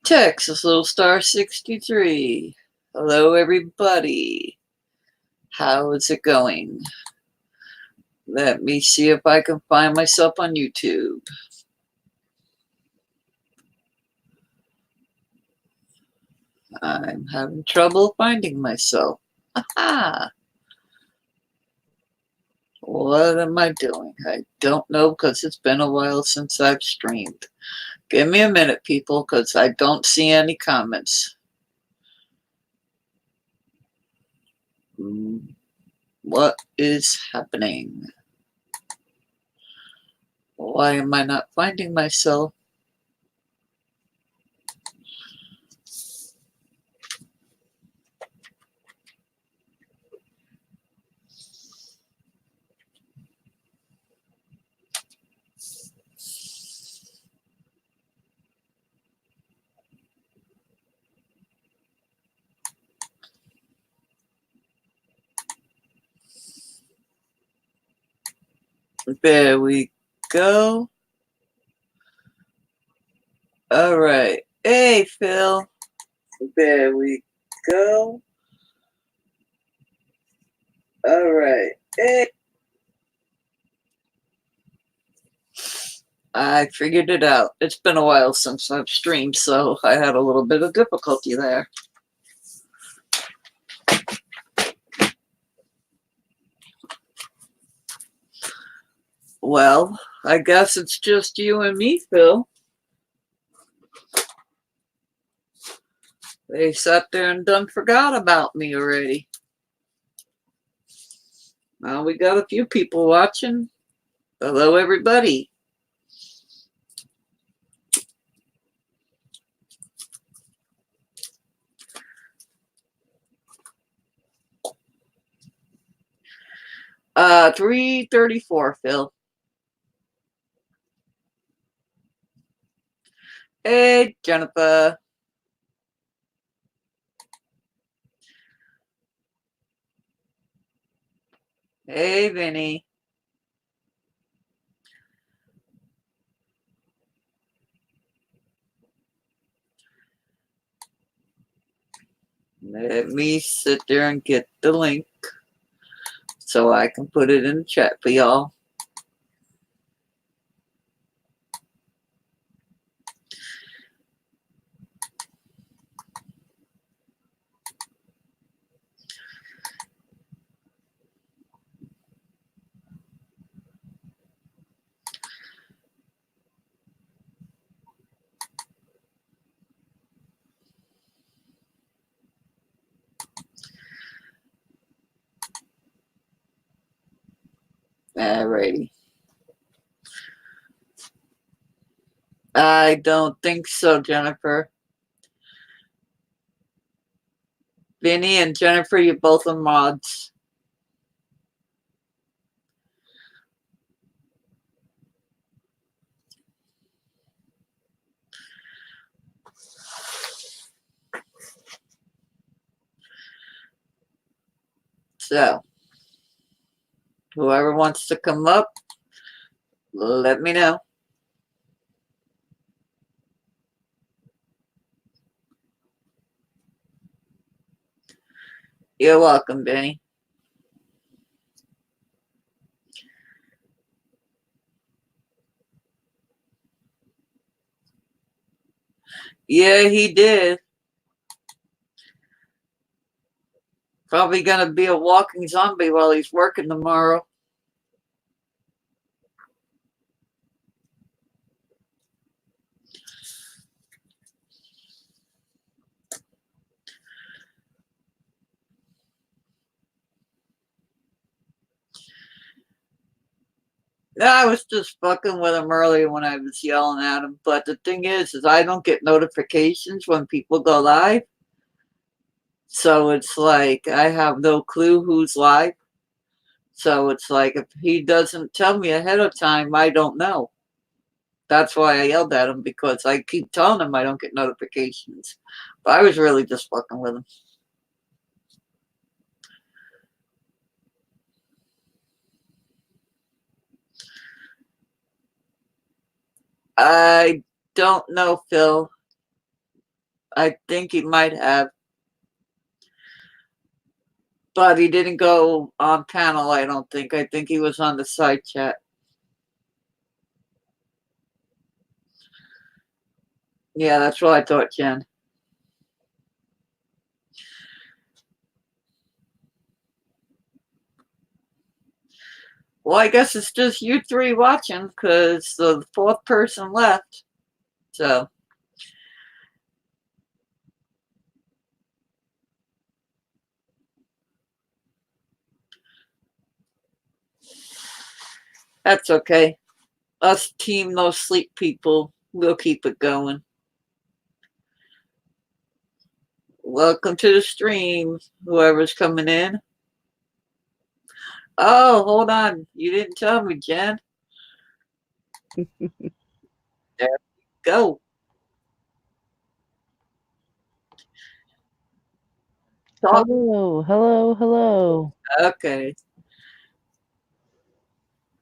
Texas Little Star 63. Hello, everybody. How is it going? Let me see if I can find myself on YouTube. I'm having trouble finding myself. Aha! What am I doing? I don't know because it's been a while since I've streamed. Give me a minute, people, because I don't see any comments. What is happening? Why am I not finding myself? There we go. All right. Hey, Phil. There we go. All right. Hey. I figured it out. It's been a while since I've streamed, so I had a little bit of difficulty there. Well, I guess it's just you and me, Phil. They sat there and done forgot about me already. Well, we got a few people watching. Hello, everybody. Uh, 3:34, Phil. Hey, Jennifer. Hey, Vinny. Let me sit there and get the link so I can put it in the chat for y'all. Alrighty. I don't think so, Jennifer. Vinny and Jennifer, you both are mods. So, whoever wants to come up, let me know. You're welcome, Vinny. Yeah, he did. Probably gonna be a walking zombie while he's working tomorrow. I was just fucking with him earlier when I was yelling at him. But the thing is I don't get notifications when people go live. So it's like I have no clue who's live. So it's like if he doesn't tell me ahead of time, I don't know. That's why I yelled at him, because I keep telling him I don't get notifications. But I was really just fucking with him. I don't know, Phil. I think he might have, but he didn't go on panel. I don't think. I think he was on the side chat. Yeah, that's what I thought, Jen. Well, I guess it's just you three watching because the fourth person left. So. That's okay. Us team no sleep people, we'll keep it going. Welcome to the stream, whoever's coming in. Oh, hold on. You didn't tell me, Jen. There you go. Talk. Hello, hello, hello. Okay.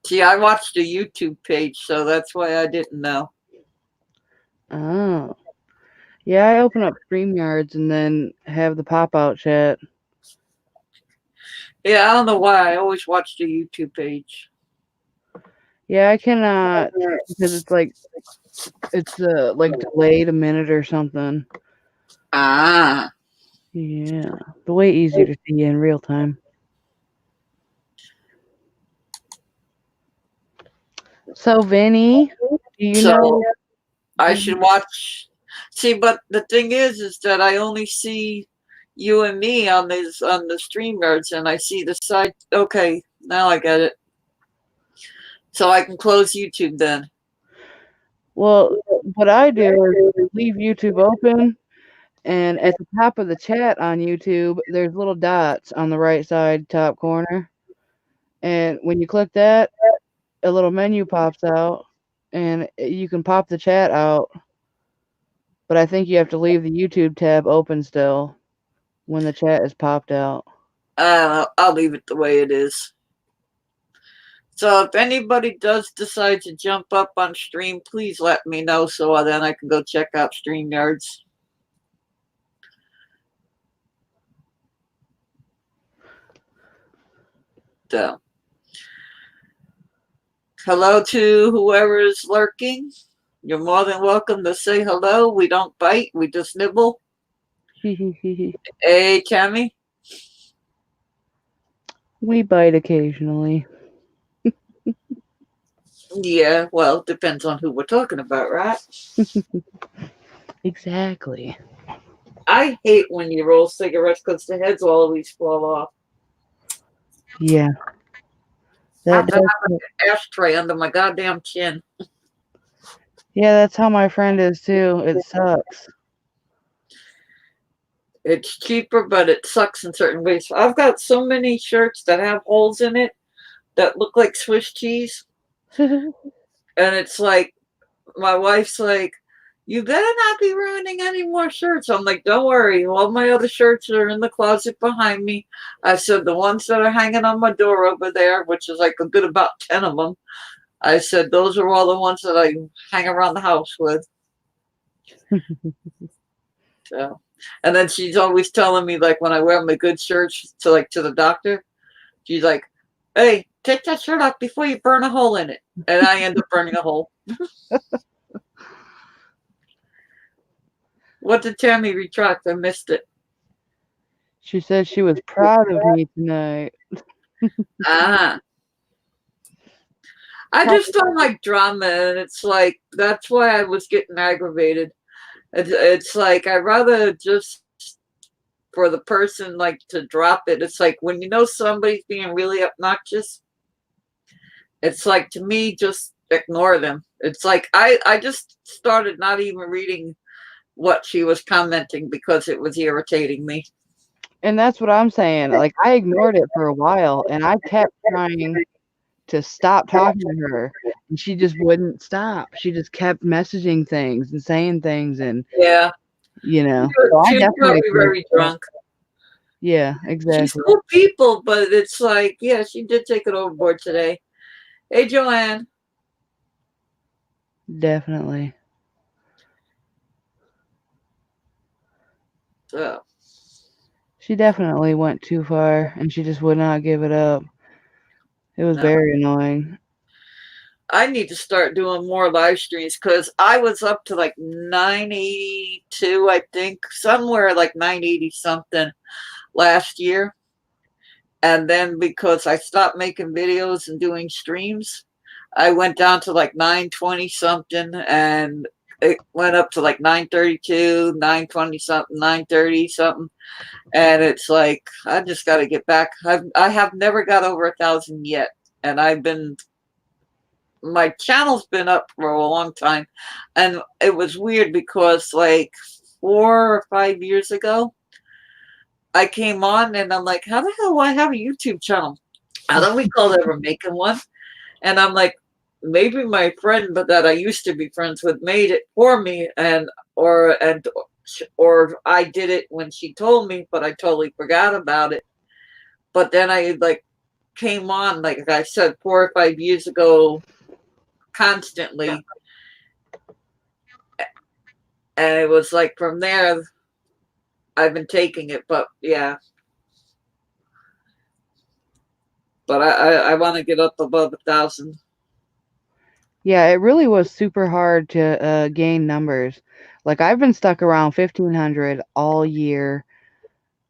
See, I watched the YouTube page, so that's why I didn't know. Oh. Yeah, I open up StreamYards and then have the pop-out chat. Yeah, I don't know why. I always watch the YouTube page. Yeah, I cannot because it's like delayed a minute or something. Ah. Yeah, the way easier to see in real time. So, Vinny, do you So know? I Do should you, watch. See, but the thing is that I only see you and me on the StreamYards, and I see the side. Okay, now I get it. So I can close YouTube then. well, what I do is leave YouTube open, and at the top of the chat on YouTube, there's little dots on the right side top corner, and when you click that, a little menu pops out, and you can pop the chat out, but I think you have to leave the YouTube tab open still when the chat is popped out. I'll leave it the way it is. So if anybody does decide to jump up on stream, please let me know so then I can go check out StreamYards. So, hello to whoever is lurking. You're more than welcome to say hello. We don't bite, we just nibble. Hey, Tammy. We bite occasionally. Yeah, well, depends on who we're talking about, right? Exactly. I hate when you roll cigarettes because the heads always fall off. Yeah, I that have to does. have an ashtray under my goddamn chin. Yeah, that's how my friend is too. It sucks. It's cheaper, but it sucks in certain ways. I've got so many shirts that have holes in it that look like Swiss cheese. And it's like, my wife's like, you better not be ruining any more shirts. I'm like, don't worry. All my other shirts are in the closet behind me. I said, the ones that are hanging on my door over there, which is like a good about 10 of them, I said, those are all the ones that I hang around the house with. So, and then she's always telling me, like, when I wear my good shirts to the doctor, she's like, hey, take that shirt off before you burn a hole in it. And I end up burning a hole. What did Tammy retract? I missed it. She said she was proud of me tonight. Ah. I How- just don't like drama, and it's like, that's why I was getting aggravated. It's like, I'd rather just for the person, like, to drop it. It's like when you know somebody's being really obnoxious, it's like, to me, just ignore them. It's like, I just started not even reading what she was commenting because it was irritating me. And that's what I'm saying. Like, I ignored it for a while, and I kept trying to stop talking to her, and she just wouldn't stop. She just kept messaging things and saying things, and Yeah. so I She was definitely probably ignored very it. drunk. Yeah, She's exactly. cool people, but it's like, yeah, she did take it overboard today. Hey, Joanne. Definitely. So She definitely went too far, and she just would not give it up. It was no. very annoying. I need to start doing more live streams because I was up to like 982, I think, somewhere like 980 something last year. And then because I stopped making videos and doing streams, I went down to like 920 something, and it went up to like 932, 920 something, 930 something. And it's like, I just got to get back. I have never got over 1,000 yet. And my channel's been up for a long time. And it was weird because like 4 or 5 years ago, I came on and I'm like, how the hell do I have a YouTube channel? I don't recall ever making one. And I'm like, maybe my friend but that I used to be friends with made it for me, or I did it when she told me, but I totally forgot about it. But then I like came on, like I said, 4 or 5 years ago, constantly, and it was like from there I've been taking it. But yeah, but I want to get up above 1,000. Yeah, it really was super hard to gain numbers. Like I've been stuck around 1,500 all year,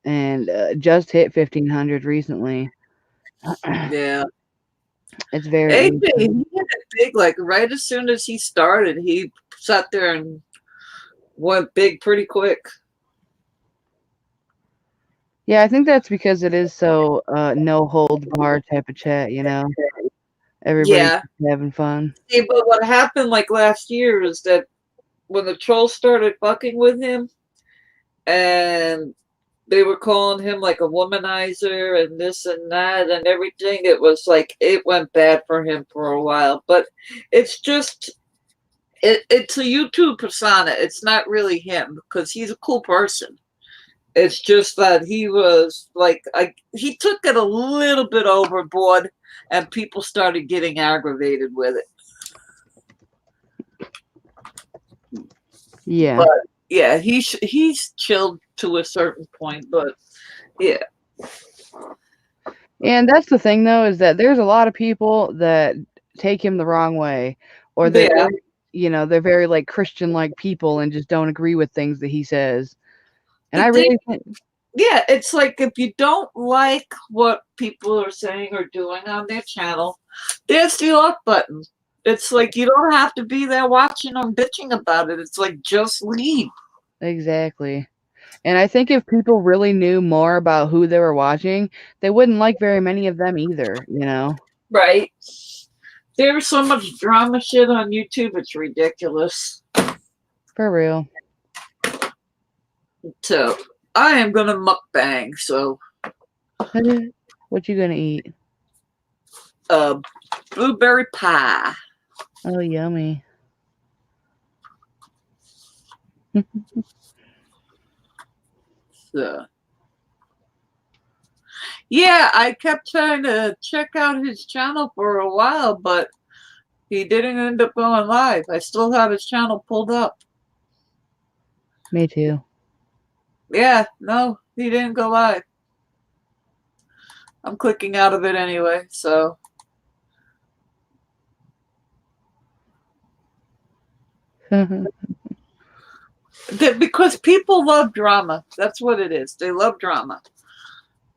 and just hit 1,500 recently. Yeah, It's very AJ, he interesting. hit it big. Like right as soon as he started, he sat there and went big pretty quick. Yeah, I think that's because it is so no holds bar type of chat, you know. Everybody's Yeah. having fun. See, but what happened like last year is that when the trolls started fucking with him and they were calling him like a womanizer and this and that and everything, it was like it went bad for him for a while. But it's just it's a YouTube persona. It's not really him because he's a cool person. It's just that he was like he took it a little bit overboard and people started getting aggravated with it. Yeah. But yeah, he's chilled to a certain point, but yeah. And that's the thing though, is that there's a lot of people that take him the wrong way, or they're Yeah. they're very like Christian like people and just don't agree with things that he says. And The I thing really think Yeah, it's like if you don't like what people are saying or doing on their channel, there's the off button. It's like you don't have to be there watching them bitching about it. It's like just leave. exactly. And I think if people really knew more about who they were watching, they wouldn't like very many of them either, you know? Right. There's so much drama shit on YouTube, it's ridiculous. For real. So I am gonna mukbang, so What you gonna eat? uh blueberry pie. Oh, yummy. So yeah, I kept trying to check out his channel for a while, but he didn't end up going live. I still have his channel pulled up. Me too. Yeah, no, he didn't go live. I'm clicking out of it anyway, so. Because people love drama. That's what it is. They love drama.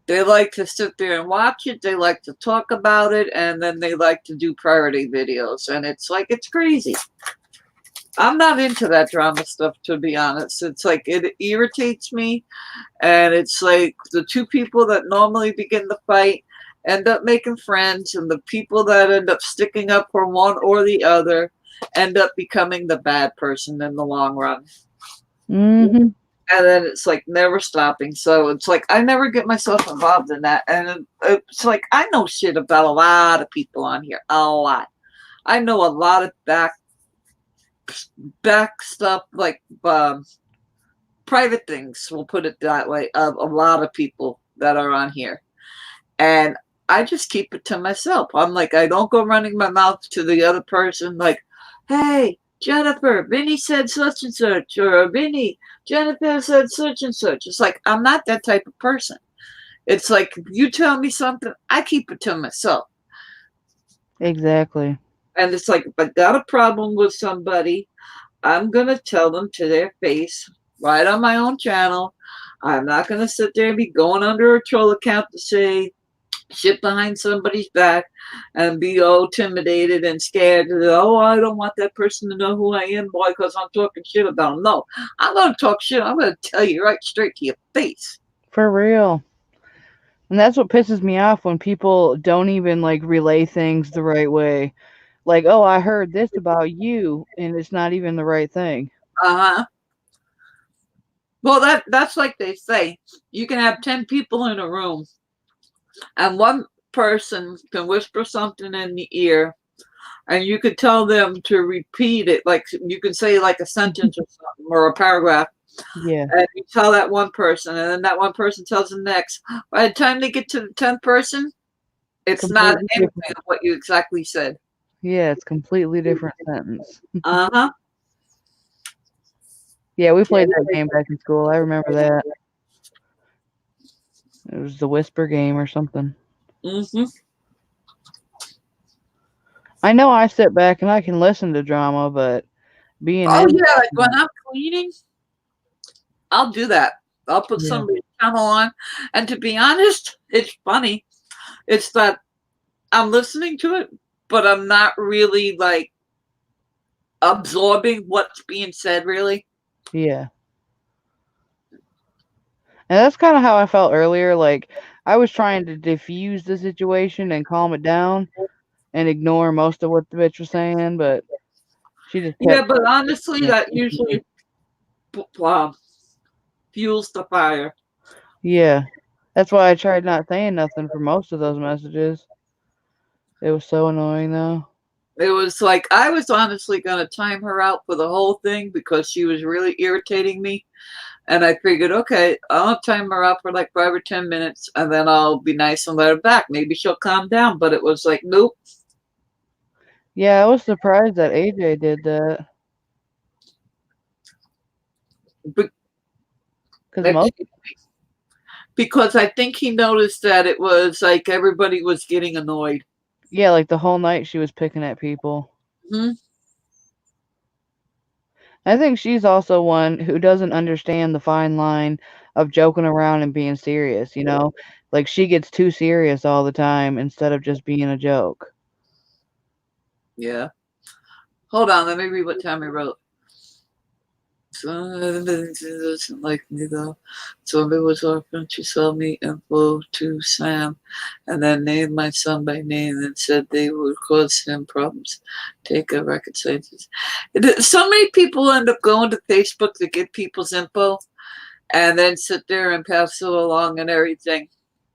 They like to sit there and watch it. They like to talk about it. And then they like to do priority videos. And it's like, it's crazy. I'm not into that drama stuff, to be honest. It's like, it irritates me. And it's like the two people that normally begin the fight end up making friends. And the people that end up sticking up for one or the other end up becoming the bad person in the long run. Hmm. And then it's like never stopping. So it's like I never get myself involved in that. And it's like I know shit about a lot of people on here. A lot. I know a lot of back stuff, like private things, we'll put it that way, of a lot of people that are on here. And I just keep it to myself. I'm like, I don't go running my mouth to the other person like, hey, Jennifer, Vinny said such and such, or Vinny, Jennifer said such and such. It's like, I'm not that type of person. It's like, if you tell me something, I keep it to myself. Exactly. And it's like, if I got a problem with somebody, I'm going to tell them to their face right on my own channel. I'm not going to sit there and be going under a troll account to say shit behind somebody's back and be all intimidated and scared. Oh, I don't want that person to know who I am, boy, because I'm talking shit about them. No, I'm going to talk shit. I'm going to tell you right straight to your face. For real. And that's what pisses me off when people don't even like relay things the right way. Like, oh, I heard this about you, and it's not even the right thing. Uh-huh. Well, that's like they say. You can have 10 people in a room, and one person can whisper something in the ear, and you could tell them to repeat it. Like you can say like a sentence or something or a paragraph, Yeah, and you tell that one person, and then that one person tells the next. By the time they get to the 10th person, it's not completely anything different. of what you exactly said. Yeah, it's completely different sentence. Uh-huh. Yeah, we played that game back in school. I remember that. It was the whisper game or something. Mm-hmm. I know I sit back and I can listen to drama, but being Oh in yeah, like when drama, I'm cleaning, I'll do that. I'll put yeah, somebody's channel on, and to be honest, it's funny. It's that I'm listening to it, but I'm not really like absorbing what's being said. Really. yeah. And that's kind of how I felt earlier. Like I was trying to diffuse the situation and calm it down and ignore most of what the bitch was saying, but she just Yeah, kept but honestly, coming that at me. usually um, fuels the fire. Yeah. That's why I tried not saying nothing for most of those messages. It was so annoying though. It was like I was honestly going to time her out for the whole thing because she was really irritating me. And I figured, okay, I'll time her out for like 5 or 10 minutes and then I'll be nice and let her back. Maybe she'll calm down. But it was like, nope. Yeah, I was surprised that AJ did that. Be- Because most, Excuse me. Because I think he noticed that it was like everybody was getting annoyed. yeah, like the whole night she was picking at people. Hmm. I think she's also one who doesn't understand the fine line of joking around and being serious, you know? Like she gets too serious all the time instead of just being a joke. Yeah. Hold on. Let me read what Tammy wrote. Doesn't like me though. Somebody was offering to sell me info to Sam and then named my son by name and said they would cause him problems. Take a record scientist. So many people end up going to Facebook to get people's info and then sit there and pass it along and everything.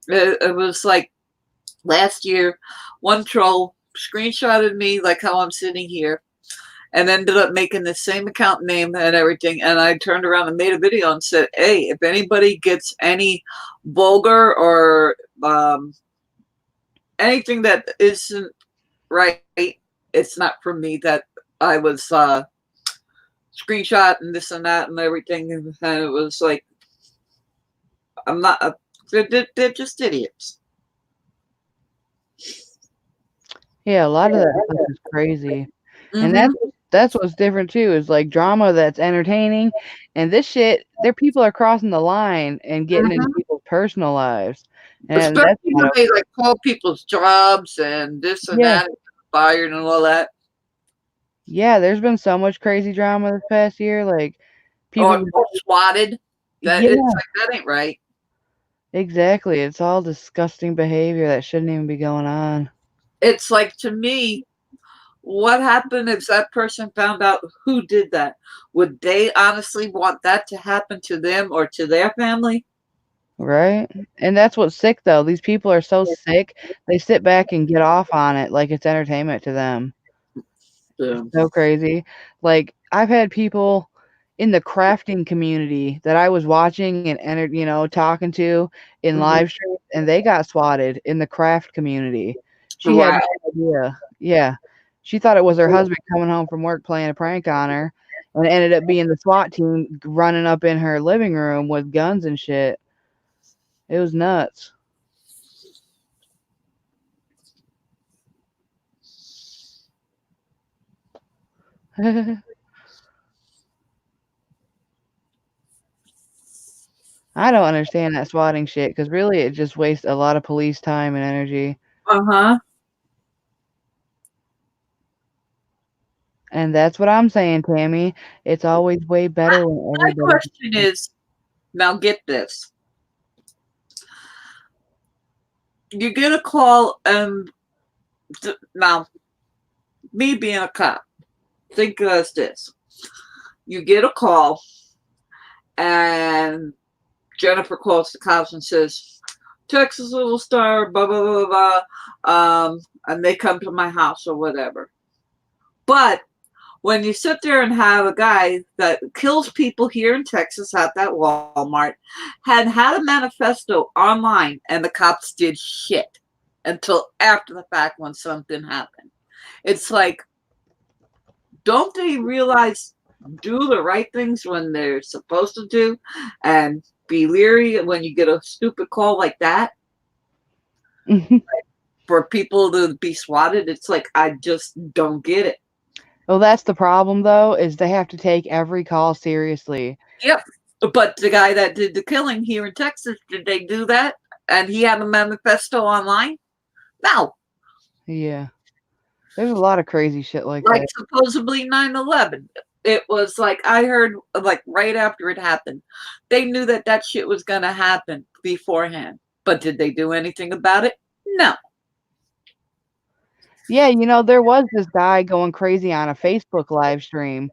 It was like last year, one troll screenshotted me like how I'm sitting here and ended up making the same account name and everything. And I turned around and made a video and said, hey, if anybody gets any vulgar or anything that isn't right, it's not from me. That I was screenshot and this and that and everything. And it was like, I'm not, they're just idiots. Yeah, a lot of that stuff is crazy. And Mm-hmm. that's what's different too, is like drama that's entertaining and this shit, their people are crossing the line and getting into Mm-hmm. people's personal lives. And that's Especially when not they okay. like call people's jobs and this and Yeah. that, and fired and all that. Yeah, there's been so much crazy drama this past year. Like Or people swatted. That it's yeah, like that ain't right. exactly. It's all disgusting behavior that shouldn't even be going on. It's like to me, what happened if that person found out who did that? Would they honestly want that to happen to them or to their family? Right? And that's what's sick though. These people are so sick, they sit back and get off on it like it's entertainment to them. It's So, so crazy. Like I've had people in the crafting community that I was watching and talking to in mhm. live streams and they got swatted in the craft community. She had Wow. no idea. Yeah. She thought it was her husband coming home from work playing a prank on her, and it ended up being the SWAT team running up in her living room with guns and shit. It was nuts. I don't understand that swatting shit because really it just wastes a lot of police time and energy. Uh-huh. And that's what I'm saying, Tammy. It's always way better when My everybody. question is, now get this. You get a call and now me being a cop, think of this. You get a call and Jennifer calls the cops and says, Texas Little Star, blah, blah, blah, blah, and they come to my house or whatever. But when you sit there and have a guy that kills people here in Texas at that Walmart, had a manifesto online, and the cops did shit until after the fact when something happened. It's like, don't they realize do the right things when they're supposed to do and be leery when you get a stupid call like that for people to be swatted? It's like, I just don't get it. Well, that's the problem, though, is they have to take every call seriously. Yep. But the guy that did the killing here in Texas, did they do that? And he had a manifesto online? No. Yeah. There's a lot of crazy shit like Like that. supposedly 9/11. It was like, I heard like right after it happened. They knew that that shit was going to happen beforehand. But did they do anything about it? No. Yeah, there was this guy going crazy on a Facebook live stream,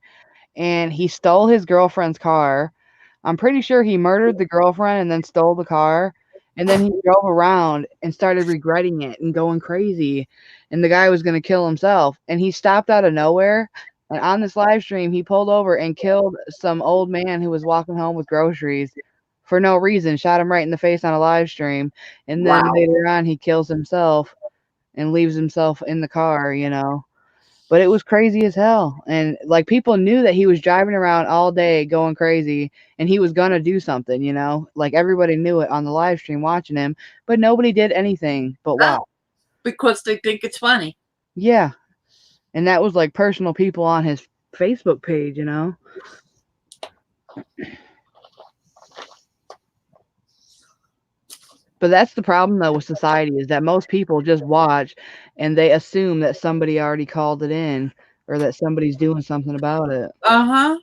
and he stole his girlfriend's car. I'm pretty sure he murdered the girlfriend and then stole the car, and then he drove around and started regretting it and going crazy, and the guy was gonna kill himself, and he stopped out of nowhere, and on this live stream, he pulled over and killed some old man who was walking home with groceries for no reason, shot him right in the face on a live stream, and then Wow. later on, he kills himself and leaves himself in the car. But it was crazy as hell, and, like, people knew that he was driving around all day going crazy, and he was gonna do something. Like, everybody knew it on the live stream watching him, but nobody did anything but No. watch. Because they think it's funny. Yeah, and that was, like, personal people on his Facebook page. But that's the problem, though, with society is that most people just watch, and they assume that somebody already called it in or that somebody's doing something about it. Uh-huh.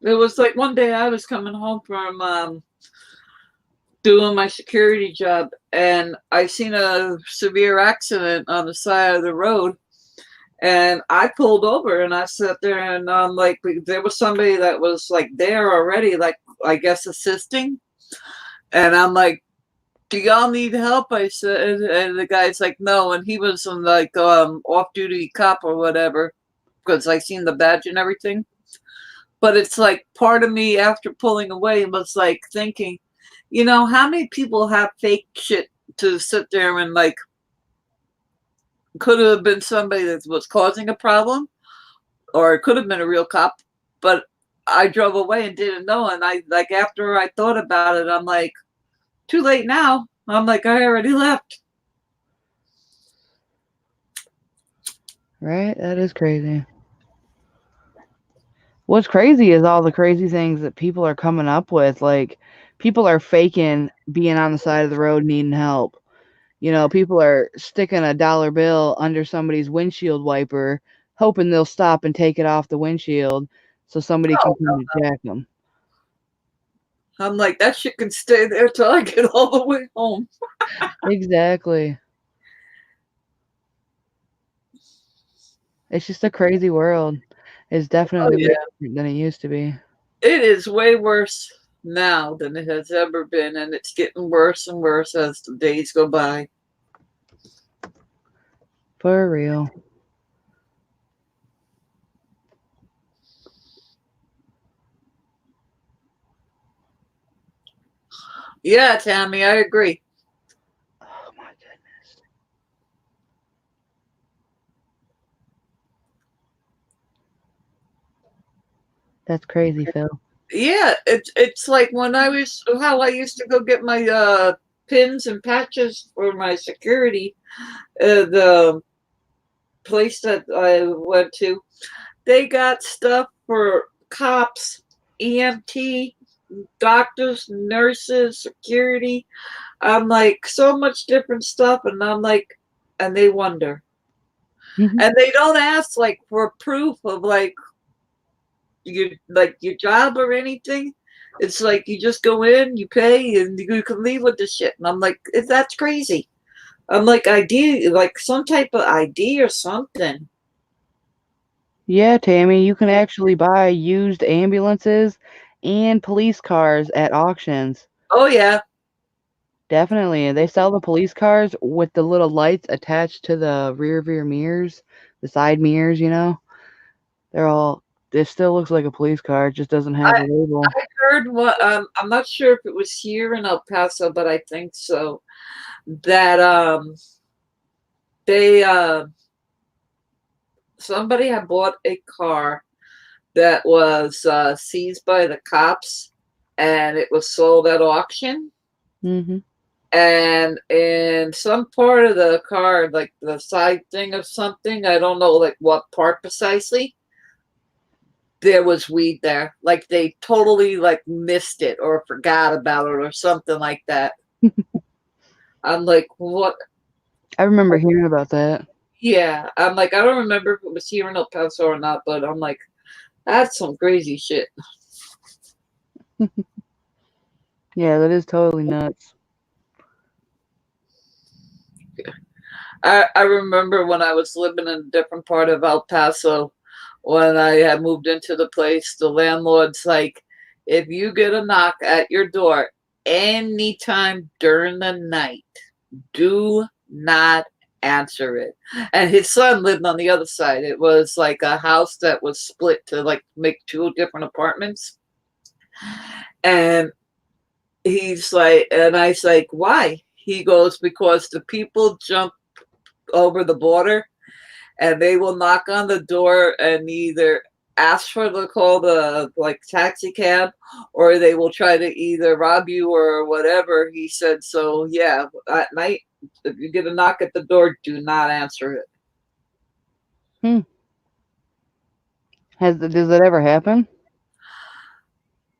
It was like one day I was coming home from doing my security job, and I seen a severe accident on the side of the road, and I pulled over and I sat there and like there was somebody that was like there already, like I guess assisting, and I'm like, do y'all need help? I said, and the guy's like, no, and he was some like off duty cop or whatever because I seen the badge and everything. But it's like part of me after pulling away was like thinking, how many people have fake shit to sit there and like could have been somebody that was causing a problem or it could have been a real cop, but I drove away and didn't know. And I like after I thought about it, I'm like, too late now. I'm like, I already left. Right? That is crazy. What's crazy is all the crazy things that people are coming up with. Like, people are faking being on the side of the road needing help. People are sticking a dollar bill under somebody's windshield wiper, hoping they'll stop and take it off the windshield so somebody can Oh, come to jack them. I'm like, that shit can stay there till I get all the way home. Exactly. It's just a crazy world. It's Oh definitely way yeah. different than it used to be. It is way worse now than it has ever been, and it's getting worse and worse as the days go by. For real. Yeah, Tammy, I agree. Oh my That's crazy, Phil. Yeah, it's like when how I used to go get my pins and patches for my security. The place that I went to, they got stuff for cops, EMT, doctors, nurses, security. I'm like, so much different stuff, and I'm like, and they wonder, Mhm. and they don't ask like for proof of your job or anything. It's like you just go in, you pay, and you can leave with the shit. And I'm like, that's crazy. I'm like, ID, like some type of ID or something. Yeah, Tammy, you can actually buy used ambulances and police cars at auctions. Oh yeah, Definitely. They sell the police cars with the little lights attached to the rear mirrors, the side mirrors, you know. They're all it still looks like a police car, it just doesn't have I a label. I heard what I'm not sure if it was here in El Paso, but I think so. That they somebody had bought a car that was seized by the cops, and it was sold at auction. Mhm. And in some part of the car, like the side thing of something, I don't know like what part precisely, there was weed there. Like they totally like missed it or forgot about it or something like that. I'm like, what? I remember hearing about that. Yeah. I'm like, I don't remember if it was here in El Paso or not, but I'm like, that's some crazy shit. Yeah, that is totally nuts. I remember when I was living in a different part of El Paso, when I had moved into the place, the landlord's like, if you get a knock at your door anytime during the night, do not answer it. And his son lived on the other side. It was like a house that was split to like make two different apartments. And he's like, and I was like, why? He goes, because the people jump over the border and they will knock on the door and either ask for the call the like taxi cab, or they will try to either rob you or whatever. He said, so yeah, at night if you get a knock at the door, do not answer it. Hmm. Does that ever happen?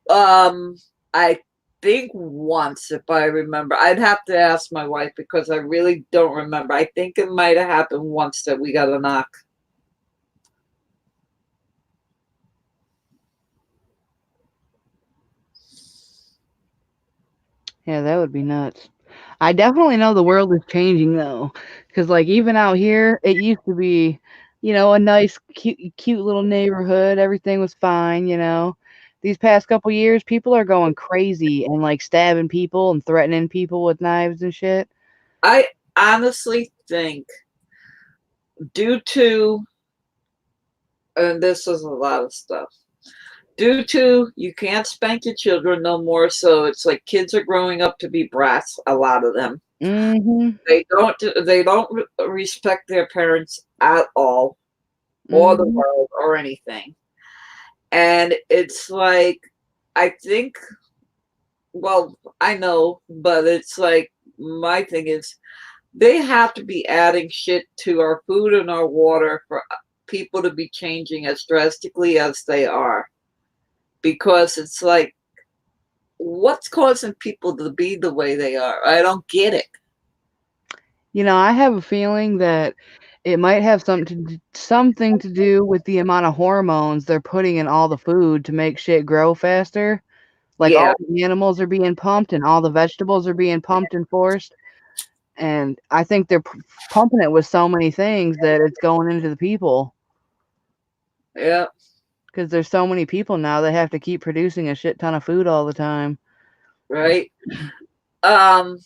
um I think once, if I remember. I'd have to ask my wife because I really don't remember. I think it might have happened once that we got a knock. Yeah, that would be nuts. I definitely know the world is changing though, because like even out here, it used to be, a nice, cute little neighborhood. Everything was fine, you know. These past couple years, people are going crazy and like stabbing people and threatening people with knives and shit. I honestly think due to, and this is a lot of stuff, due to you can't spank your children no more, so it's like kids are growing up to be brats, a lot of them. Mhm. They don't respect their parents at all, or the Mhm. world or anything. And it's like, I think, well, I know, but it's like, my thing is they have to be adding shit to our food and our water for people to be changing as drastically as they are, because it's like, what's causing people to be the way they are? I don't get it. I have a feeling that it might have something to do with the amount of hormones they're putting in all the food to make shit grow faster. Like Yeah, all the animals are being pumped and all the vegetables are being pumped and forced. And I think they're pumping it with so many things that it's going into the people yeah, because there's so many people now that have to keep producing a shit ton of food all the time. right. Um,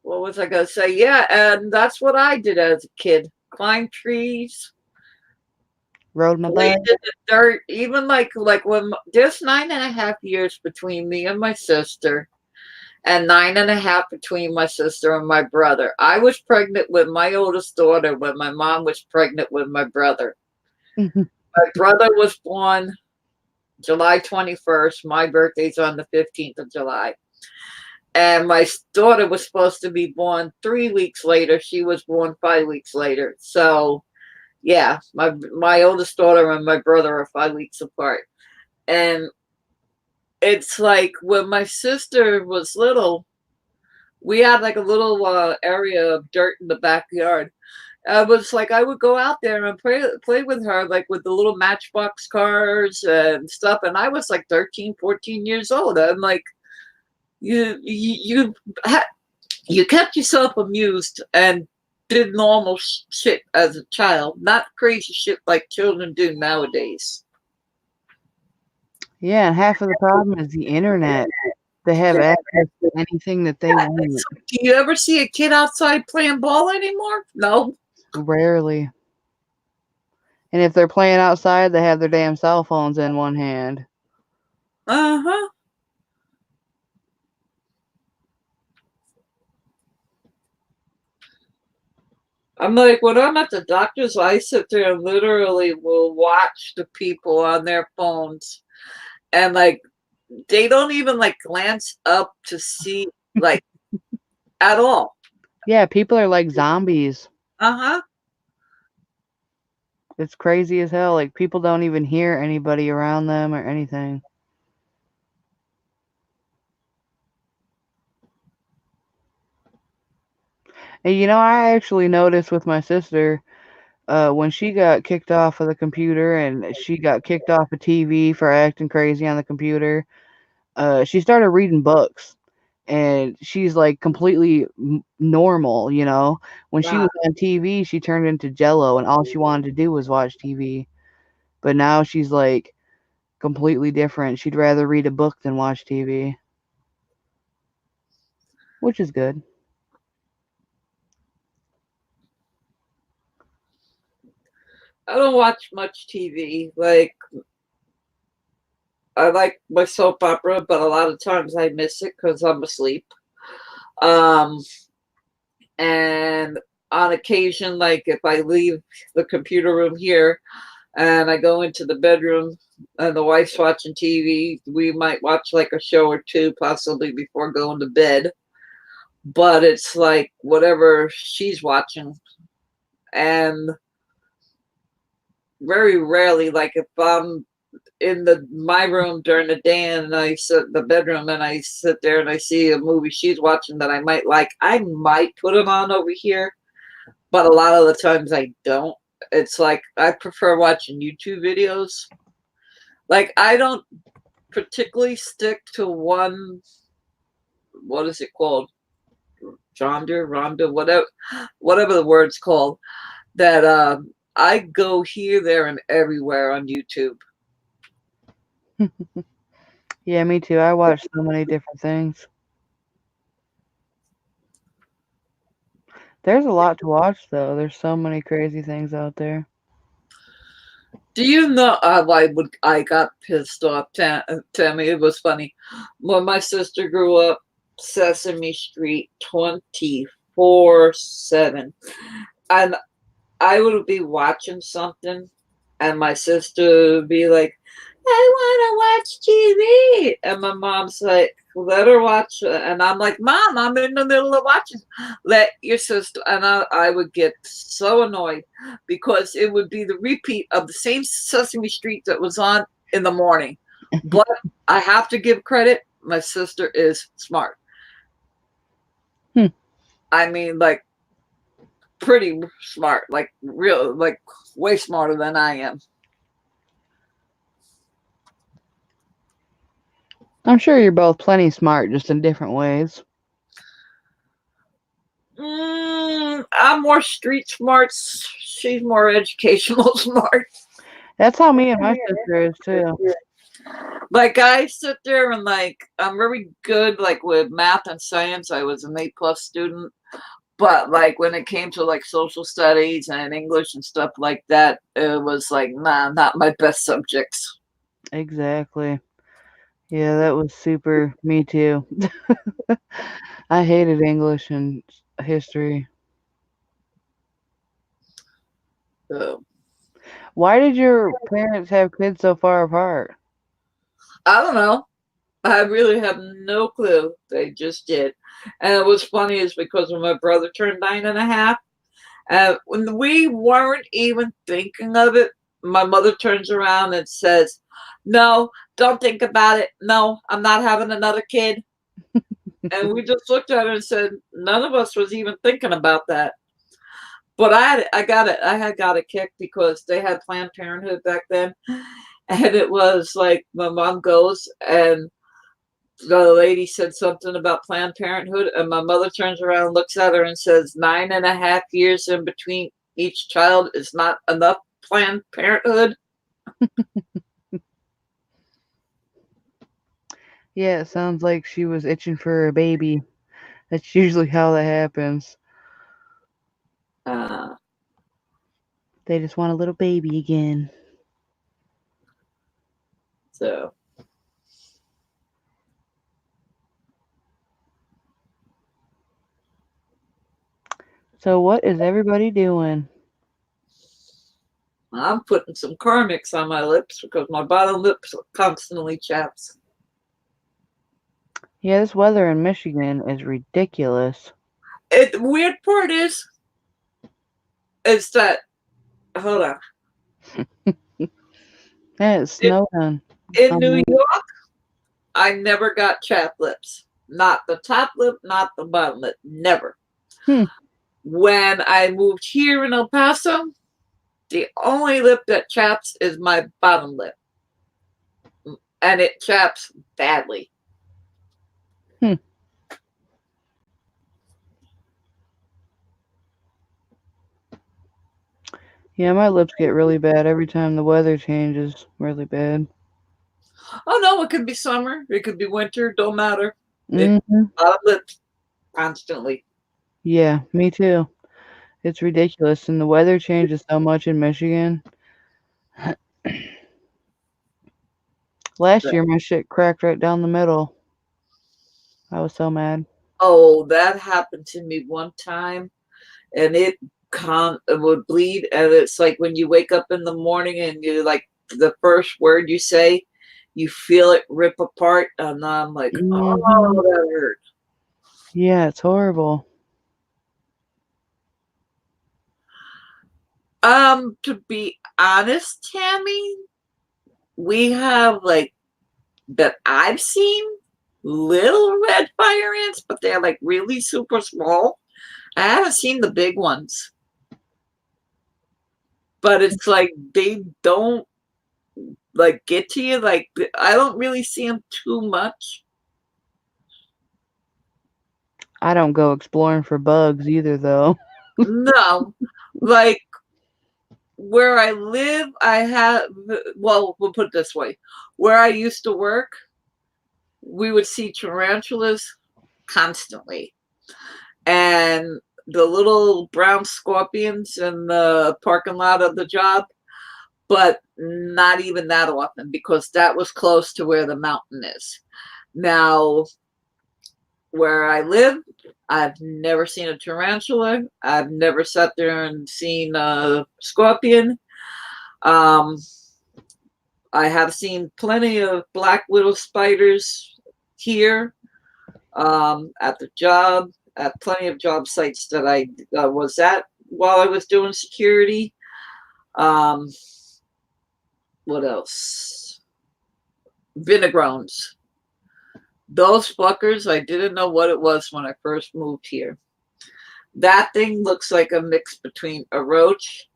what was I gonna say? Yeah, and that's what I did as a kid. Climb trees, Rode my played bike. in the dirt. Even like when there's 9.5 years between me and my sister, and 9.5 between my sister and my brother. I was pregnant with my oldest daughter when my mom was pregnant with my brother. My brother was born July 21st. My birthday's on the 15th of July. And my daughter was supposed to be born 3 weeks later. She was born 5 weeks later. So yeah, my oldest daughter and my brother are 5 weeks apart. And it's like when my sister was little, we had like a little area of dirt in the backyard. I was like, I would go out there and play with her, like with the little matchbox cars and stuff. And I was like 13, 14 years old. I'm like, you you kept yourself amused and did normal shit as a child, not crazy shit like children do nowadays. Yeah, and half of the problem is the internet. They have access to anything that they Yeah, want. do you ever see a kid outside playing ball anymore? No. Rarely. And if they're playing outside, they have their damn cell phones in one hand. Uh huh. I'm like, when I'm at the doctor's, I sit there and literally will watch the people on their phones, and like they don't even like glance up to see like at all. Yeah, people are like zombies. Uh huh. It's crazy as hell. Like people don't even hear anybody around them or anything. And I actually noticed with my sister, when she got kicked off of the computer and she got kicked off of TV for acting crazy on the computer, she started reading books. And she's like completely normal, When she Wow. was on TV, she turned into Jello, and all she wanted to do was watch TV. But now she's like completely different. She'd rather read a book than watch TV, which is good. I don't watch much TV. Like I like my soap opera, but a lot of times I miss it because I'm asleep. Um, and on occasion, like if I leave the computer room here and I go into the bedroom and the wife's watching TV, we might watch like a show or two, possibly before going to bed. But it's like whatever she's watching. And very rarely, like if I'm in my room during the day and I sit in the bedroom and I sit there and I see a movie she's watching that I might like, I might put it on over here, but a lot of the times I don't. It's like I prefer watching YouTube videos. Like I don't particularly stick to one. What is it called? Genre, whatever the word's called. That I go here, there, and everywhere on YouTube. Yeah, me too. I watch so many different things. There's a lot to watch, though. There's so many crazy things out there. Do you know? I got pissed off. Tammy, it was funny when my sister grew up. Sesame Street 24/7, and I would be watching something, and my sister would be like, I want to watch TV. And my mom's like, let her watch. And I'm like, Mom, I'm in the middle of watching. Let your sister. And I would get so annoyed because it would be the repeat of the same Sesame Street that was on in the morning. But I have to give credit. My sister is smart. Hmm. I mean, like, pretty smart, like, real, like, way smarter than I am. I'm sure you're both plenty smart, just in different ways. I'm more street smart. She's more educational smart. That's how me and my sister is, too. Like I sit there and like I'm very good like with math and science. I was an A+ student, but like when it came to like social studies and English and stuff like that, it was like nah, not my best subjects. Exactly. Yeah, that was super me too. I hated English and history. So Why did your parents have kids so far apart? I don't know. I really have no clue. They just did. And what's funny is because when my brother turned 9.5, when we weren't even thinking of it, my mother turns around and says, "No, don't think about it. No, I'm not having another kid." And we just looked at her and said, "None of us was even thinking about that." But I had got a kick because they had Planned Parenthood back then, and it was like my mom goes and the lady said something about Planned Parenthood, and my mother turns around and looks at her and says, 9.5 years in between each child is not enough Planned Parenthood. Yeah, it sounds like she was itching for a baby. That's usually how that happens. Uh, They just want a little baby again. so So, what is everybody doing? I'm putting some Carmix on my lips because my bottom lips constantly chaps. Yeah, this weather in Michigan is ridiculous. The weird part is that, hold on, Yeah, it in, snowed on. in New Um, York, I never got chapped lips. Not the top lip, not the bottom lip. Never. hmm, When I moved here in El Paso, the only lip that chaps is my bottom lip, and it chaps badly. hmm. Yeah, my lips get really bad every time the weather changes. Really bad. Oh no, it could be summer, it could be winter, don't matter. It Hmm. bottom lip constantly. Yeah, me too. It's ridiculous, and the weather changes so much in Michigan. Last year, my shit cracked right down the middle. I was so mad. Oh, that happened to me one time, and it would bleed, and it's like when you wake up in the morning and you like the first word you say, you feel it rip apart, and I'm like, Hmm. oh, that hurt. Yeah, it's horrible. To be honest, Tammy, we have like that I've seen little red fire ants, but they're like really super small. I haven't seen the big ones, but it's like they don't like get to you. Like I don't really see them too much. I don't go exploring for bugs either, though. No, like where I live, I have. Well, we'll put it this way: where I used to work, we would see tarantulas constantly. And the little brown scorpions in the parking lot of the job, but not even that often because that was close to where the mountain is. Now, where I live, I've never seen a tarantula. I've never sat there and seen a scorpion. Um, I have seen plenty of black widow spiders here at the job, at plenty of job sites that I was at while I was doing security. Um, what else? Vinegrones. Those fuckers, I didn't know what it was when I first moved here. That thing looks like a mix between a roach,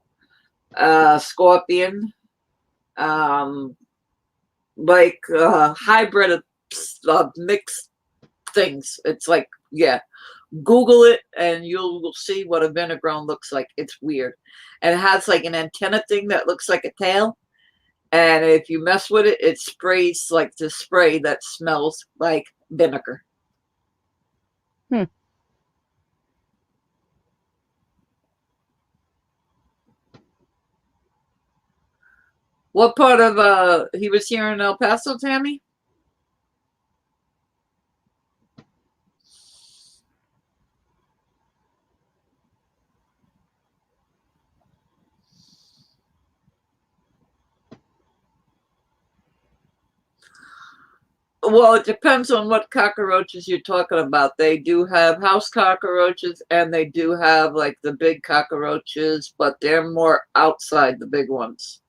a scorpion, um, like a hybrid of mixed things. It's like, yeah, Google it and you'll see what a vinegrone looks like. It's weird. And it has like an antenna thing that looks like a tail. And if you mess with it, it sprays like the spray that smells like vinegar. Hmm. What part of he was here in El Paso, Tammy? Well, it depends on what cockroaches you're talking about. They do have house cockroaches and they do have like the big cockroaches, but they're more outside the big ones.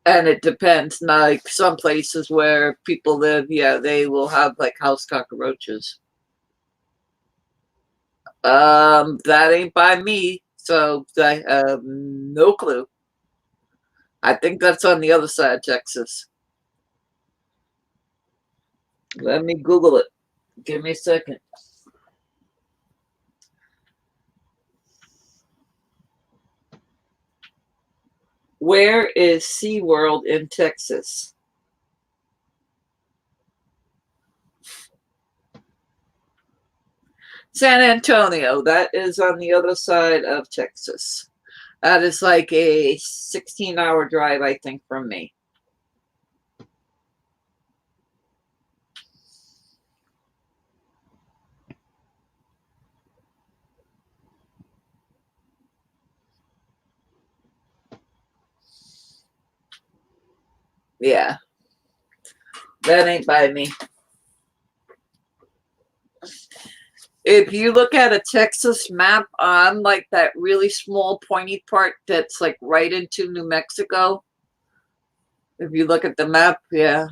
And it depends. Like some places where people live, yeah, they will have like house cockroaches. That ain't by me, so I have no clue. I think that's on the other side of Texas. Let me Google it. Give me a second. Where is SeaWorld in Texas? San Antonio. That is on the other side of Texas. That is like a 16-hour drive, I think, from me. Yeah. That ain't by me. If you look at a Texas map on like that really small pointy part that's like right into New Mexico, if you look at the map, yeah.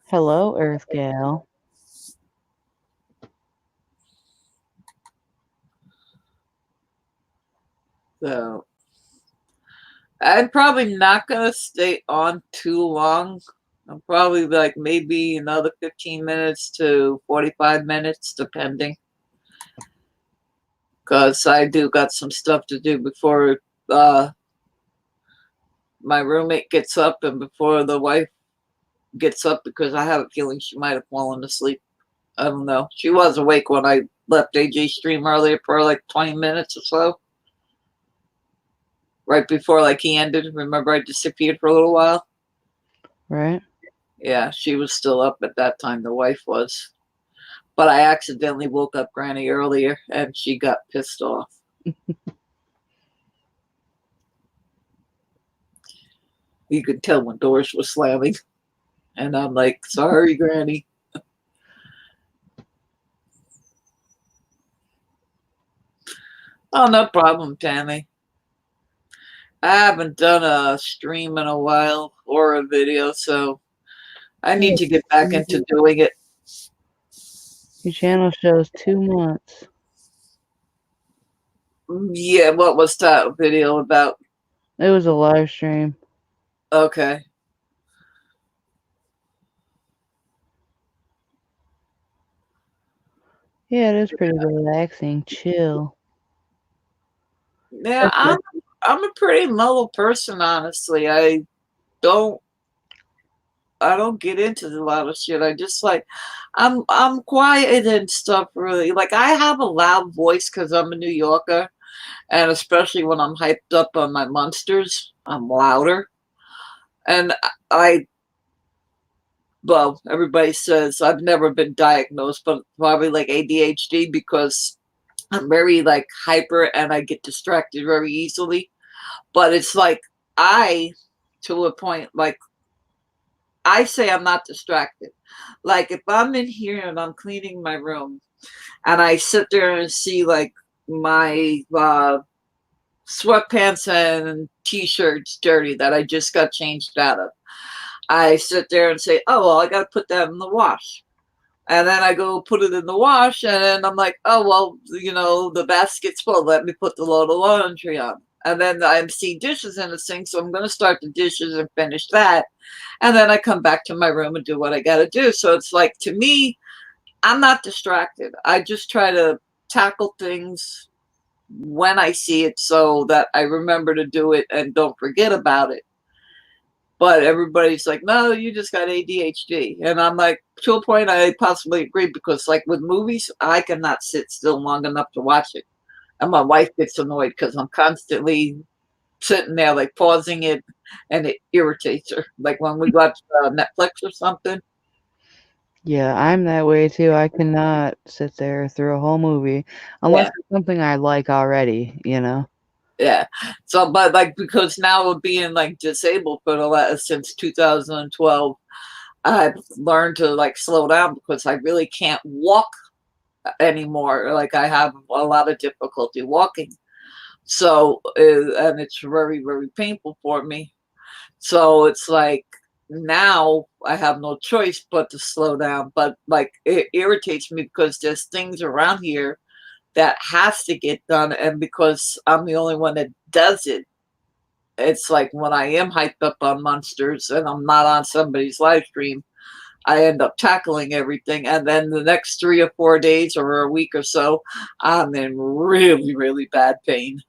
Hello, Earth Gal. So I'm probably not gonna stay on too long. I'm probably like maybe another 15 minutes to 45 minutes, depending. Because I do got some stuff to do before my roommate gets up and before the wife gets up, because I have a feeling she might have fallen asleep. I don't know. She was awake when I left AJ's stream earlier for like 20 minutes or so. Right before like he ended. Remember I disappeared for a little while? Right. Yeah, she was still up at that time. The wife was. But I accidentally woke up Granny earlier and she got pissed off. You could tell when doors were slamming. And I'm like, sorry, Granny. Oh, no problem, Tammy. I haven't done a stream in a while or a video, so I need to get back into doing it. Your channel shows 2 months. Yeah, what was that video about? It was a live stream. Okay. Yeah, it is pretty relaxing. Chill. Yeah, I'm a pretty mellow person, honestly. Don't I don't get into a lot of shit. I just like I'm quiet and stuff really. Like I have a loud voice because I'm a New Yorker, and especially when I'm hyped up on my monsters, I'm louder. And I well, everybody says I've never been diagnosed, but probably like ADHD because I'm very like hyper and I get distracted very easily. But it's like I, to a point, like I say I'm not distracted. Like if I'm in here and I'm cleaning my room and I sit there and see like my sweatpants and t-shirts dirty that I just got changed out of, I sit there and say, oh, well, I got to put that in the wash. And then I go put it in the wash, and then I'm like, oh, well, you know, the basket's full. Let me put the load of laundry on. And then I see dishes in the sink, so I'm going to start the dishes and finish that. And then I come back to my room and do what I got to do. So it's like, to me, I'm not distracted. I just try to tackle things when I see it so that I remember to do it and don't forget about it. But everybody's like, no, you just got ADHD. And I'm like, to a point, I possibly agree because, like, with movies, I cannot sit still long enough to watch it. And my wife gets annoyed because I'm constantly sitting there, like, pausing it, and it irritates her. Like when we watch Netflix or something. Yeah, I'm that way too. I cannot sit there through a whole movie unless Yeah, it's something I like already, you know? yeah. So, but like because now of being like disabled for the last since 2012, I've learned to like slow down because I really can't walk anymore. Like I have a lot of difficulty walking. So, and it's very, very painful for me. So it's like now I have no choice but to slow down. But like it irritates me because there's things around here that has to get done. And because I'm the only one that does it, it's like when I am hyped up on monsters and I'm not on somebody's live stream, I end up tackling everything. And then the next 3 or 4 days or a week or so, I'm in really, really bad pain.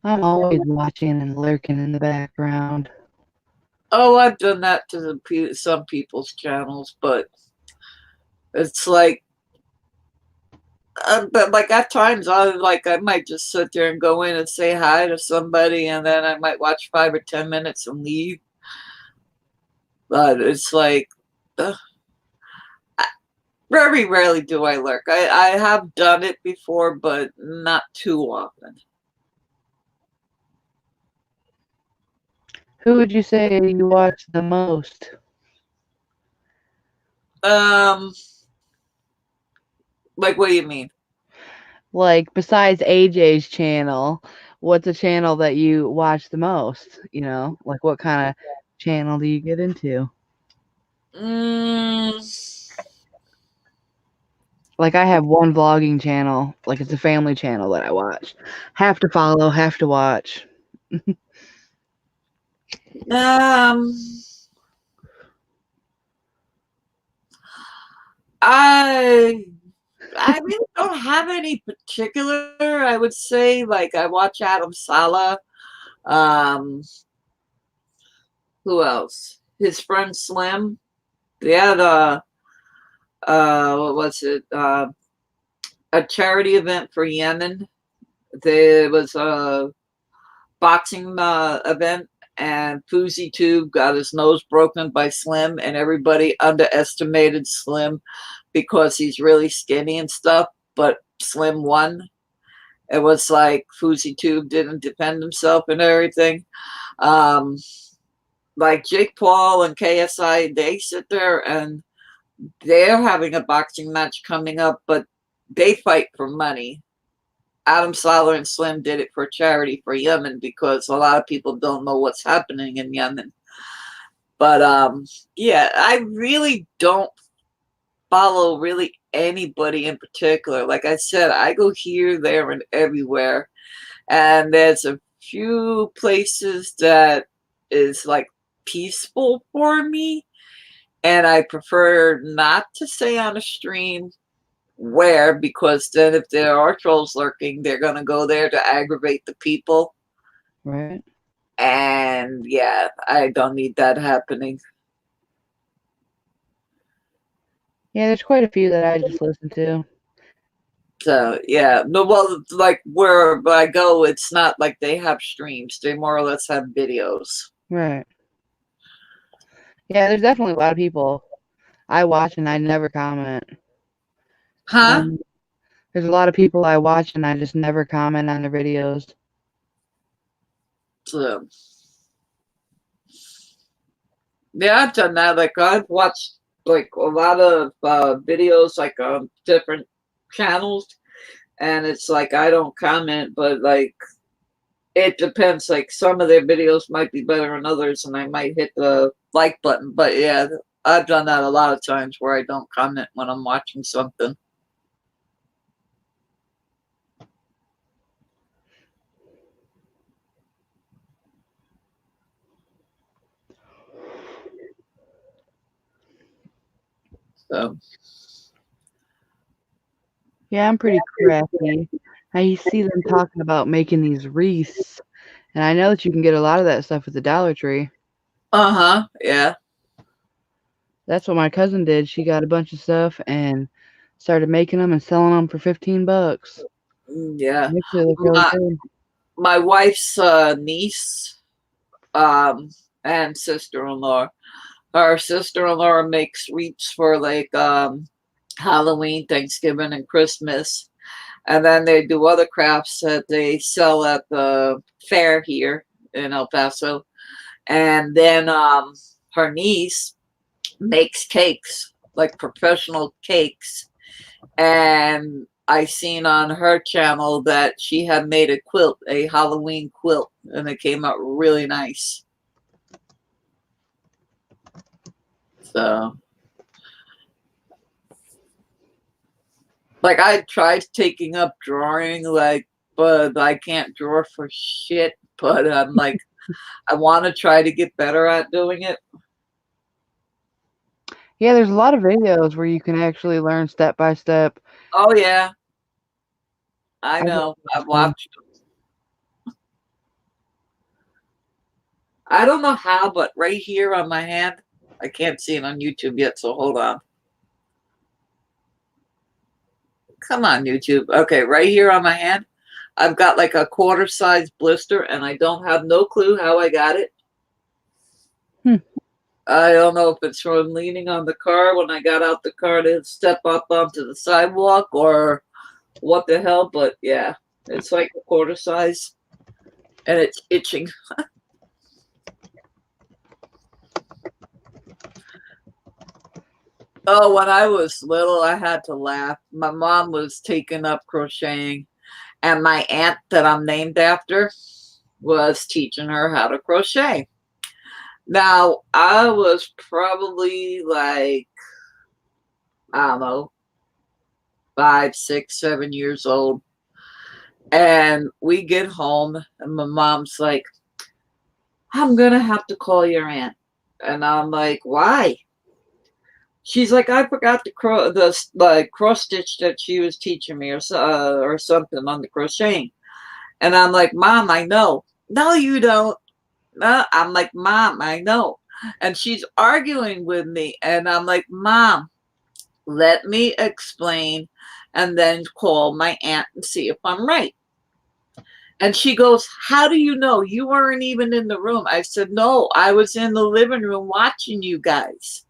I'm always watching and lurking in the background. Oh, I've done that to some people's channels, but it's like, but like at times I might just sit there and go in and say hi to somebody, and then I might watch 5 or 10 minutes and leave. But it's like, uh, very rarely do I lurk. I have done it before, but not too often. Who would you say you watch the most? Um, like what do you mean? Like, besides AJ's channel, what's a channel that you watch the most? You know, like what kind of channel do you get into? Mm, Like, I have one vlogging channel, like it's a family channel that I watch. Have to follow, have to watch. um, I I really don't have any particular. I would say like I watch Adam Sala. Um, who else? His friend Slim. They had what was it? A charity event for Yemen. There was a boxing event, and Fousey Tube got his nose broken by Slim, and everybody underestimated Slim because he's really skinny and stuff. But Slim won. It was like Fousey Tube didn't defend himself and everything. Um, like Jake Paul and KSI, they sit there and they're having a boxing match coming up, but they fight for money. Adam Sala and Slim did it for charity for Yemen because a lot of people don't know what's happening in Yemen. But yeah, I really don't follow really anybody in particular. Like I said, I go here, there, and everywhere. And there's a few places that is like peaceful for me. And I prefer not to say on a stream where, because then if there are trolls lurking, they're going to go there to aggravate the people. Right? And yeah, I don't need that happening. Yeah, there's quite a few that I just listen to. So yeah, no, well, like where I go, it's not like they have streams. They more or less have videos. Right. Yeah, there's definitely a lot of people I watch and I never comment. Huh? And there's a lot of people I watch and I just never comment on their videos. So yeah, I've done that. Like I've watched like a lot of videos like on different channels, and it's like I don't comment, but like it depends. Like some of their videos might be better than others, and I might hit the like button. But yeah, I've done that a lot of times where I don't comment when I'm watching something. So Yeah, I'm pretty crafty. I see them talking about making these wreaths, and I know that you can get a lot of that stuff at the Dollar Tree. uh-huh, yeah. That's what my cousin did. She got a bunch of stuff and started making them and selling them for $15. Yeah. Actually look really My, good. my wife's niece and sister-in-law. Her sister-in-law makes wreaths for like Halloween, Thanksgiving, and Christmas. And then they do other crafts that they sell at the fair here in El Paso. And then her niece makes cakes, like professional cakes. And I seen on her channel that she had made a quilt, a Halloween quilt, and it came out really nice. So, like, I tried taking up drawing, like, but I can't draw for shit. But I'm like, I want to try to get better at doing it. Yeah, there's a lot of videos where you can actually learn step by step. Oh yeah, I I think know. it's I've fun. watched. I don't know how, but right here on my hand, I can't see it on YouTube yet. So hold on. Come on, YouTube. Okay, right here on my hand, I've got like a quarter size blister, and I don't have no clue how I got it. Hmm. I don't know if it's from leaning on the car when I got out the car to step up onto the sidewalk or what the hell, but yeah, it's like a quarter size and it's itching. Oh, when I was little, I had to laugh. My mom was taking up crocheting, and my aunt that I'm named after was teaching her how to crochet. Now, I was probably like, I don't know, 5, 6, 7 years old. And we get home, and my mom's like, I'm going to have to call your aunt. And I'm like, why? She's like, I forgot the like cross stitch that she was teaching me, or something on the crocheting. And I'm like, Mom, I know. No, you don't. No. I'm like, Mom, I know. And she's arguing with me, and I'm like, Mom, let me explain, and then call my aunt and see if I'm right. And she goes, how do you know? You weren't even in the room. I said, no, I was in the living room watching you guys.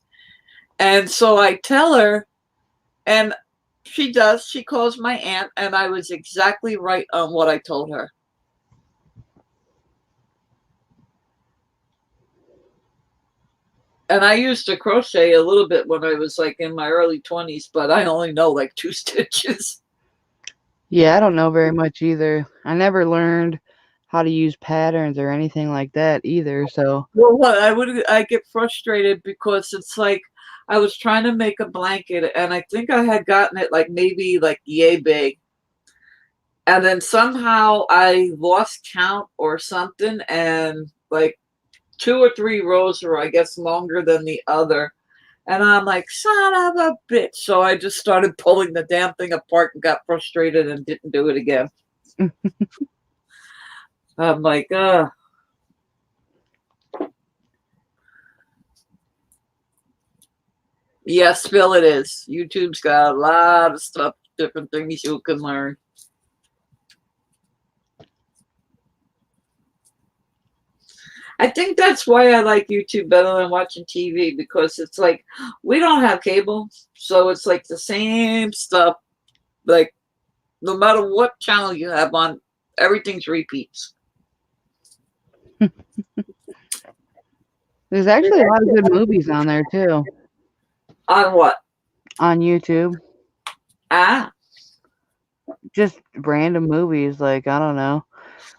And so I tell her, and she does. She calls my aunt, and I was exactly right on what I told her. And I used to crochet a little bit when I was like in my early 20s, but I only know like 2 stitches. Yeah, I don't know very much either. I never learned how to use patterns or anything like that either. So, Well, what I get frustrated because it's like I was trying to make a blanket, and I think I had gotten it like maybe like yay big, and then somehow I lost count or something, and like 2 or 3 rows were, I guess, longer than the other. And I'm like, son of a bitch. So I just started pulling the damn thing apart and got frustrated and didn't do it again. I'm like, yes, Phil, it is. YouTube's got a lot of stuff, different things you can learn. I think that's why I like YouTube better than watching TV, because it's like we don't have cable, so it's like the same stuff. Like no matter what channel you have on, everything's repeats. there's actually a lot of good movies on there too, On what? on YouTube. Ah, Just random movies, like, I don't know,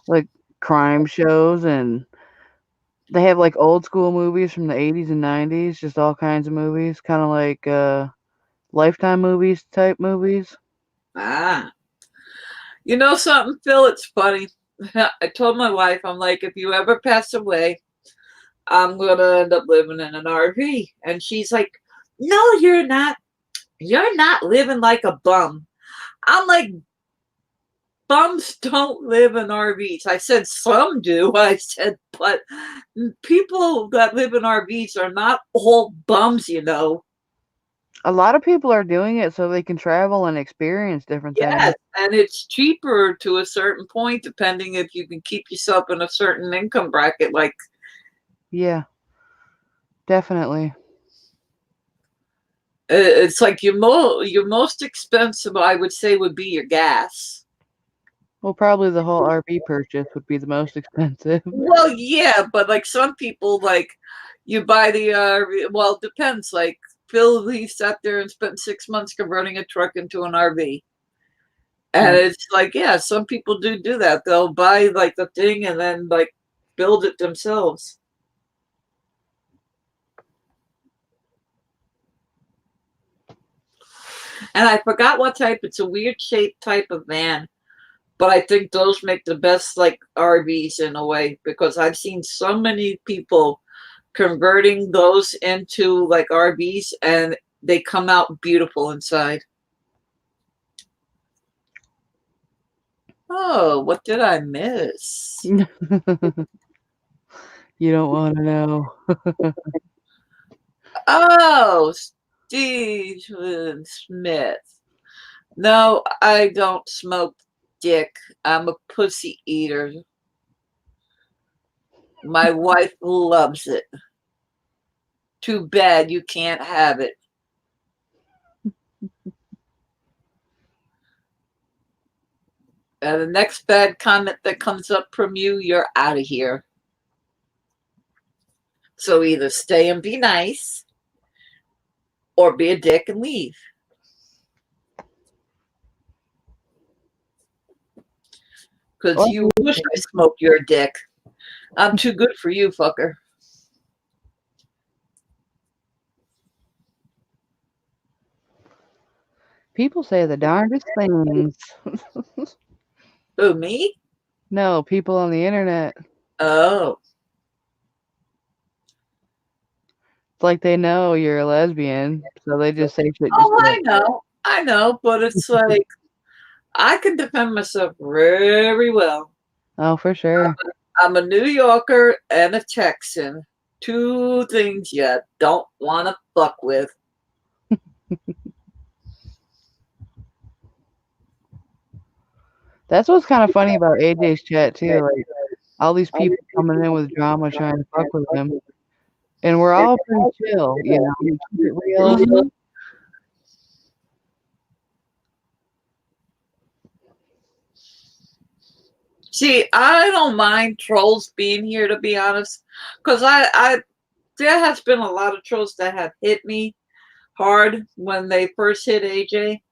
like crime shows, and they have like old school movies from the 80s and 90s, just all kinds of movies, kind of like Lifetime movies type movies. ah. You know something, Phil? It's funny. I told my wife, I'm like, if you ever pass away, I'm gonna end up living in an RV. And she's like, no, you're not. You're not living like a bum. I'm like, bums don't live in RVs. I said some do. I said, but people that live in RVs are not all bums, you know. A lot of people are doing it so they can travel and experience different things. Yes, and it's cheaper to a certain point, depending if you can keep yourself in a certain income bracket. Like, Yeah, definitely. it's like your most expensive, I would say, would be your gas. Well, probably the whole RV purchase would be the most expensive. Well, yeah, but like some people, like you buy the well, it depends. Like Phil, he sat there and spent 6 months converting a truck into an RV, and Nice. it's like, yeah, some people do that. They'll buy like the thing and then like build it themselves. And I forgot what type. It's a weird shaped type of van, but I think those make the best like RVs in a way because I've seen so many people converting those into like RVs and they come out beautiful inside. Oh, what did I miss? You don't want to know. Oh, Stephen Smith. No, I don't smoke dick. I'm a pussy eater. My wife loves it. Too bad you can't have it. And the next bad comment that comes up from you, you're out of here. So either stay and be nice or be a dick and leave. Because Or you wish I smoked your dick. I'm too good for you, fucker. people say the darndest things. Who, me? No, people on the internet. Oh. It's like they know you're a lesbian, so they just say shit just Oh, to. I know, but it's like I can defend myself very well. Oh, for sure. I'm a New Yorker and a Texan. Two things you don't want to fuck with. That's what's kind of funny about AJ's chat too. Like all these people coming in with drama trying to fuck with him, and we're all pretty chill, you know. We keep it real. Mhm. See, I don't mind trolls being here, to be honest, because there has been a lot of trolls that have hit me hard when they first hit AJ,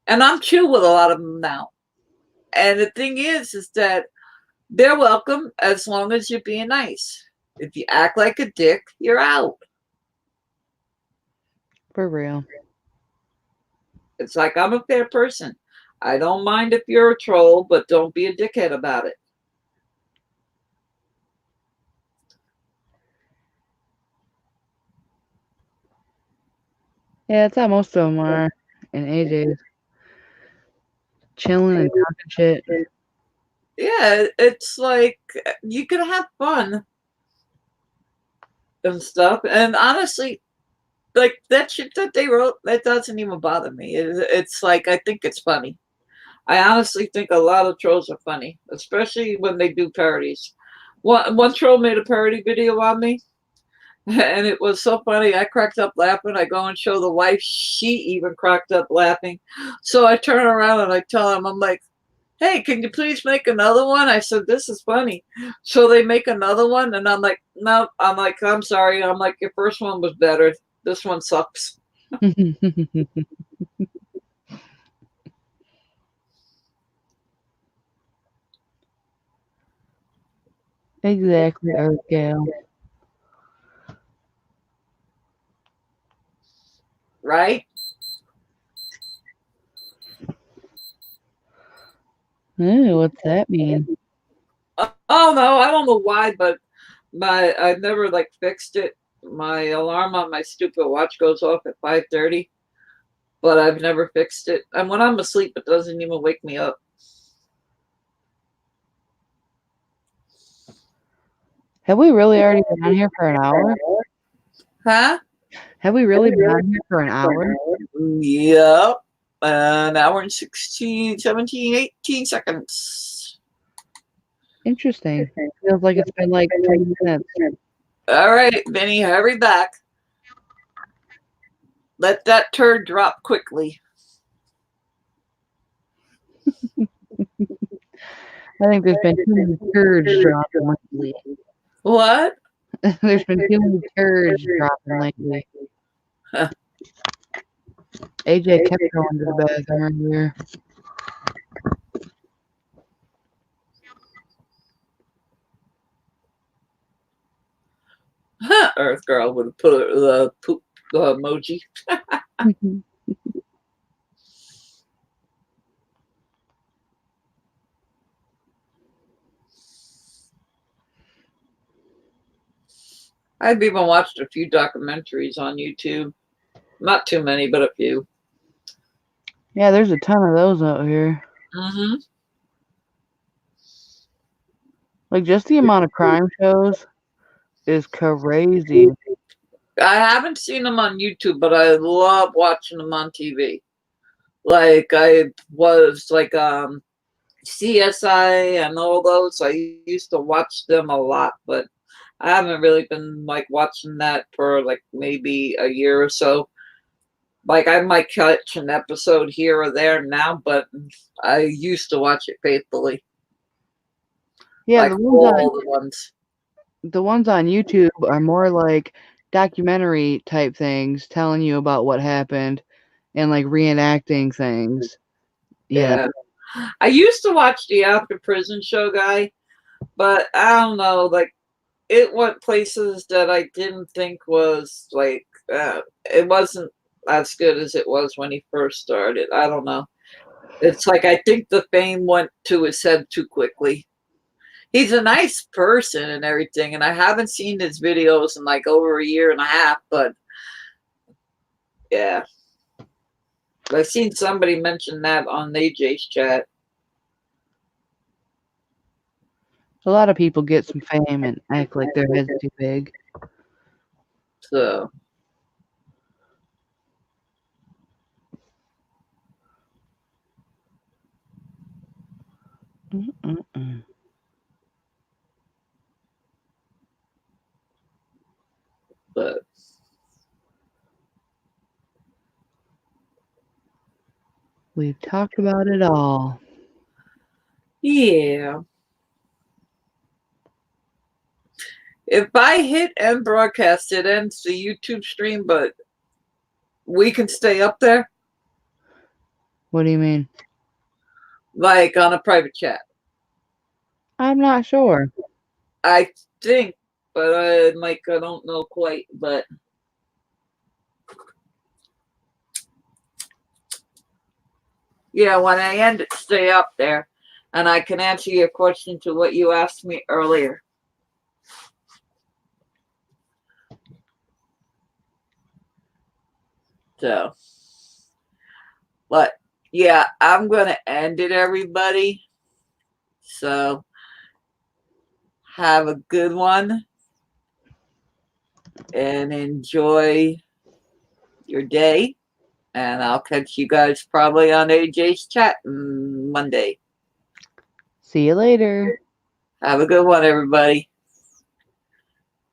and I'm chill with a lot of them now. And the thing is that they're welcome as long as you're being nice. If you act like a dick, you're out. For real. It's like I'm a fair person. I don't mind if you're a troll, but don't be a dickhead about it. Yeah, that's how most of them are. And AJ's chilling and talking shit. Yeah, it's like you can have fun and stuff. And honestly, like that shit that they wrote, that doesn't even bother me. It's like I think it's funny. I honestly think a lot of trolls are funny, especially when they do parodies. One troll made a parody video on me, and it was so funny. I cracked up laughing. I go and show the wife. She even cracked up laughing. So I turn around and I tell him, I'm like, hey, can you please make another one? I said, this is funny. So they make another one, and I'm like, no, I'm like, I'm sorry. I'm like, your first one was better. This one sucks. Exactly, Earth Gal. Right? Ooh, what's that mean? Oh no, I don't know why, but I've never like fixed it. My alarm on my stupid watch goes off at 5:30, but I've never fixed it. And when I'm asleep, it doesn't even wake me up. Have we really already been on here for an hour? Huh? Have we really been on here for an hour? Yep. An hour and 16, 17, 18 seconds. Interesting. Feels like it's been like 10 minutes. All right, Vinny, hurry back. Let that turd drop quickly. I think there's been too many turds dropping lately. What? There's been too many turds dropping lately. Huh. AJ kept going to the bathroom earlier. Earth Girl would have put the poop emoji. I've even watched a few documentaries on YouTube. Not too many, but a few. Yeah, there's a ton of those out here. Mm-hmm. Like, just the amount of crime shows is crazy. I haven't seen them on YouTube, but I love watching them on TV. Like I was like CSI and all those. I used to watch them a lot, but I haven't really been like watching that for like maybe a year or so. Like I might catch an episode here or there now, but I used to watch it faithfully. Yeah, Like all the ones. the ones on YouTube are more like documentary type things, telling you about what happened and like reenacting things. Yeah. I used to watch the After Prison Show guy, but I don't know, like it went places that I didn't think was like it wasn't as good as it was when he first started. I don't know. It's like I think the fame went to his head too quickly. He's a nice person and everything, and I haven't seen his videos in like over a year and a half, but yeah. I've seen somebody mention that on AJ's chat. A lot of people get some fame and act like their head's too big. So Mm-mm-mm. but We've talked about it all. yeah. If I hit end broadcast, it ends the YouTube stream, but we can stay up there, What do you mean? like on a private chat. I'm not sure. I think, but Mike, I don't know quite. But yeah, when I end it, stay up there, and I can answer your question to what you asked me earlier. So, but yeah, I'm gonna end it, everybody. So, have a good one and enjoy your day. And I'll catch you guys probably on AJ's chat Monday. See you later. Have a good one, everybody.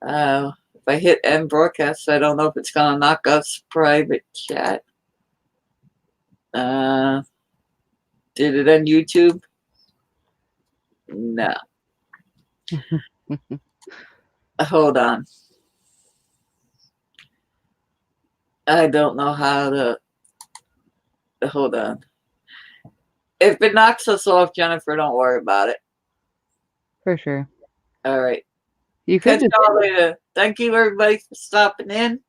If I hit end broadcast, I don't know if it's gonna knock us private chat. Did it end YouTube? No. Hold on. I don't know how to. Hold on. If it knocks us off, Jennifer, don't worry about it. For sure. All right. You could Catch y'all later. Thank you, everybody, for stopping in.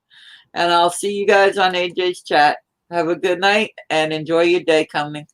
And I'll see you guys on AJ's chat. Have a good night and enjoy your day coming.